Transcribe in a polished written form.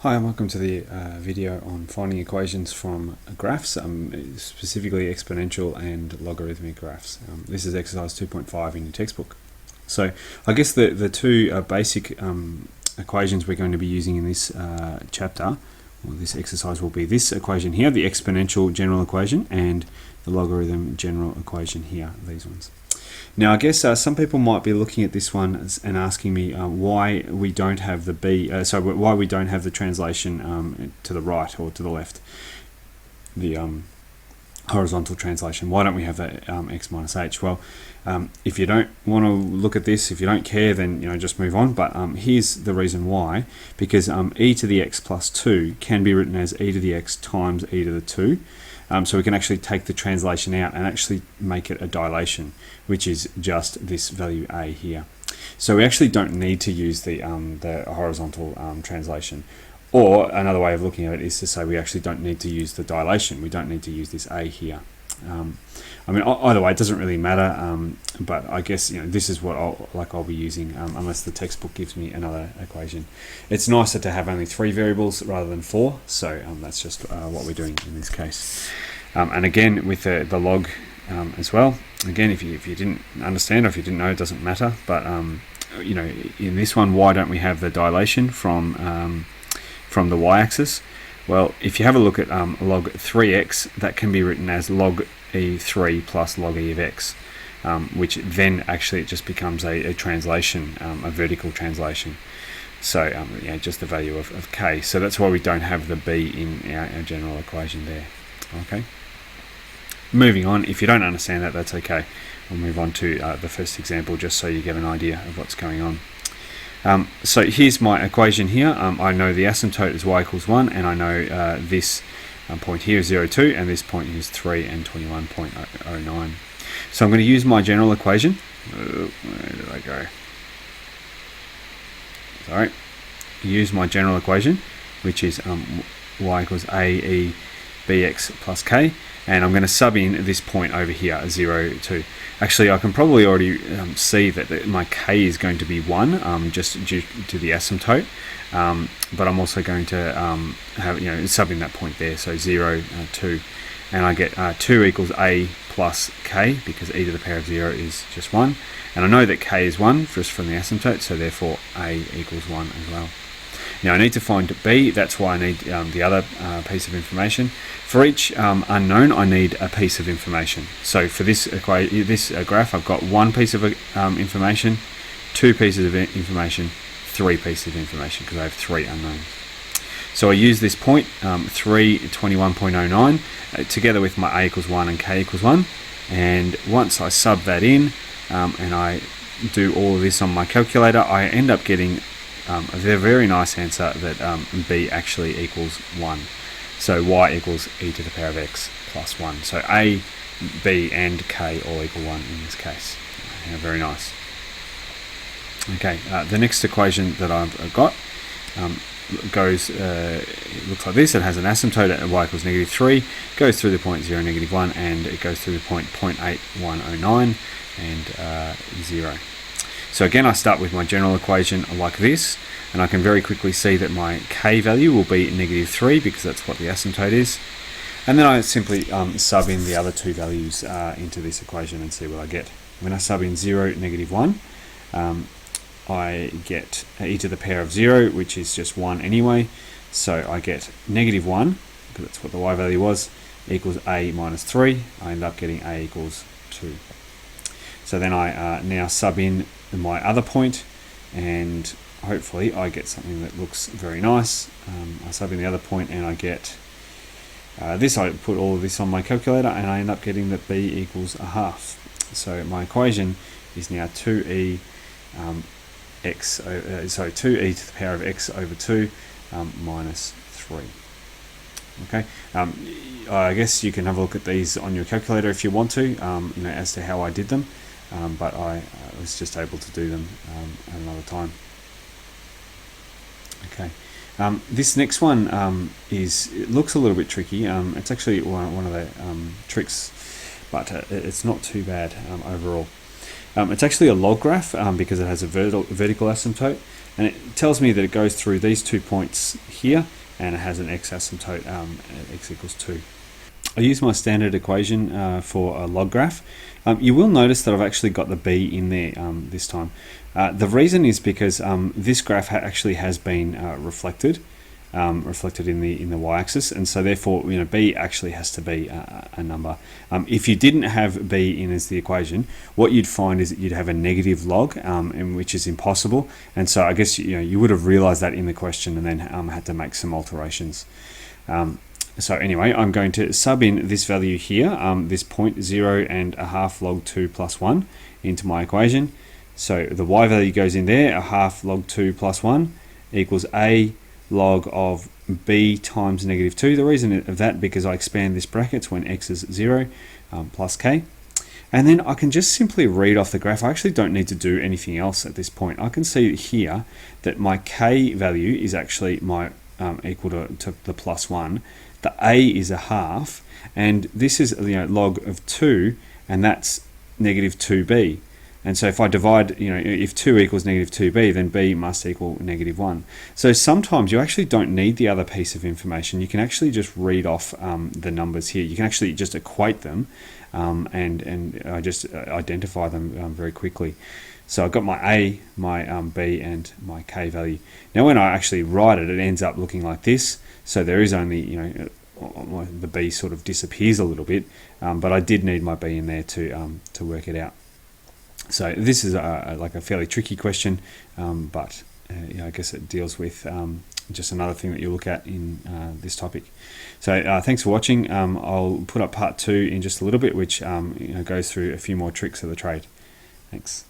Hi, and welcome to the video on finding equations from graphs, specifically exponential and logarithmic graphs. This is exercise 2.5 in your textbook. So I guess the two basic equations we're going to be using in this chapter, or this exercise, will be this equation here, the exponential general equation, and the logarithm general equation here, these ones. Now, I guess some people might be looking at this one and asking me why we don't have the why we don't have the translation to the right or to the left, the horizontal translation. Why don't we have that x minus h? Well, if you don't want to look at this, if you don't care, then just move on. But here's the reason why: because e to the x plus 2 can be written as e to the x times e to the 2. So we can actually take the translation out and actually make it a dilation, which is just this value a here. So we actually don't need to use the horizontal translation. Or another way of looking at it is to say we actually don't need to use the dilation. We don't need to use this a here. I mean, either way, it doesn't really matter. But I guess this is what I'll be using unless the textbook gives me another equation. It's nicer to have only 3 variables rather than 4. So that's just what we're doing in this case. And again, with the log as well. Again, if you didn't understand or if you didn't know, it doesn't matter. But in this one, why don't we have the dilation from the y-axis? Well, if you have a look at log 3x, that can be written as log e3 plus log e of x, which then actually it just becomes a translation, a vertical translation. So just the value of k. So that's why we don't have the b in our general equation there. Okay. Moving on, if you don't understand that, that's okay. We'll move on to the first example just so you get an idea of what's going on. So here's my equation here. I know the asymptote is y equals 1, and I know this point here is 0, 2, and this point is 3 and 21.09. So I'm going to use my general equation. Where did I go? Sorry. Use my general equation, which is y equals a e bx plus k, and I'm going to sub in this point over here, 0, 2. Actually, I can probably already see that my k is going to be 1, just due to the asymptote, but I'm also going to have, sub in that point there, so 0, 2, and I get 2 equals a plus k, because e to the power of 0 is just 1, and I know that k is 1 just from the asymptote, so therefore a equals 1 as well. Now I need to find b, that's why I need the other piece of information. For each unknown, I need a piece of information. So for this graph, I've got 1 piece of information, 2 pieces of information, 3 pieces of information, because I have 3 unknowns. So I use this point, 3, 21.09, together with my a equals 1 and k equals 1, and once I sub that in, and I do all of this on my calculator, I end up getting a very nice answer that b actually equals 1. So y equals e to the power of x plus 1. So a, b and k all equal 1 in this case. Very nice. Okay, the next equation that I've got goes, it looks like this. It has an asymptote at y equals negative 3, goes through the point 0, negative 1, and it goes through the point 0.8109 and 0. So again, I start with my general equation like this, and I can very quickly see that my k value will be negative 3, because that's what the asymptote is. And then I simply sub in the other 2 values into this equation and see what I get. When I sub in 0, negative 1, I get e to the power of 0, which is just 1 anyway. So I get negative 1, because that's what the y value was, equals a minus 3. I end up getting a equals 2. So then I now sub in my other point, and hopefully I get something that looks very nice. I sub in the other point and I get this. I put all of this on my calculator and I end up getting that b equals a half. So my equation is now 2e 2e to the power of x over 2 minus 3. Okay, I guess you can have a look at these on your calculator if you want to, as to how I did them. But I was just able to do them at another time. Okay, this next one it looks a little bit tricky. It's actually one of the tricks, but it's not too bad overall. It's actually a log graph because it has a vertical asymptote, and it tells me that it goes through these 2 points here, and it has an x asymptote at x equals 2. I use my standard equation for a log graph. You will notice that I've actually got the b in there this time. The reason is because this graph actually has been reflected in the y-axis, and so therefore b actually has to be a number. If you didn't have b in as the equation, what you'd find is that you'd have a negative log, which is impossible. And so I guess you would have realized that in the question, and then had to make some alterations. So anyway, I'm going to sub in this value here, this 0.0 log 2 plus 1 into my equation. So the y value goes in there, 1/2 log 2 plus 1 equals a log of b times negative 2. The reason of that, because I expand this brackets when x is 0, plus k. And then I can just simply read off the graph. I actually don't need to do anything else at this point. I can see here that my k value is actually my equal to the plus 1. The a is 1/2, and this is log of 2, and that's negative 2b. And so if I divide, if 2 equals negative 2b, then b must equal negative 1. So sometimes you actually don't need the other piece of information. You can actually just read off the numbers here. You can actually just equate them, and I just identify them very quickly. So I've got my a, my b, and my k value. Now when I actually write it, it ends up looking like this. So there is only, the b sort of disappears a little bit, but I did need my b in there to work it out. So this is like a fairly tricky question, but I guess it deals with just another thing that you look at in this topic. So thanks for watching. I'll put up part 2 in just a little bit, which goes through a few more tricks of the trade. Thanks.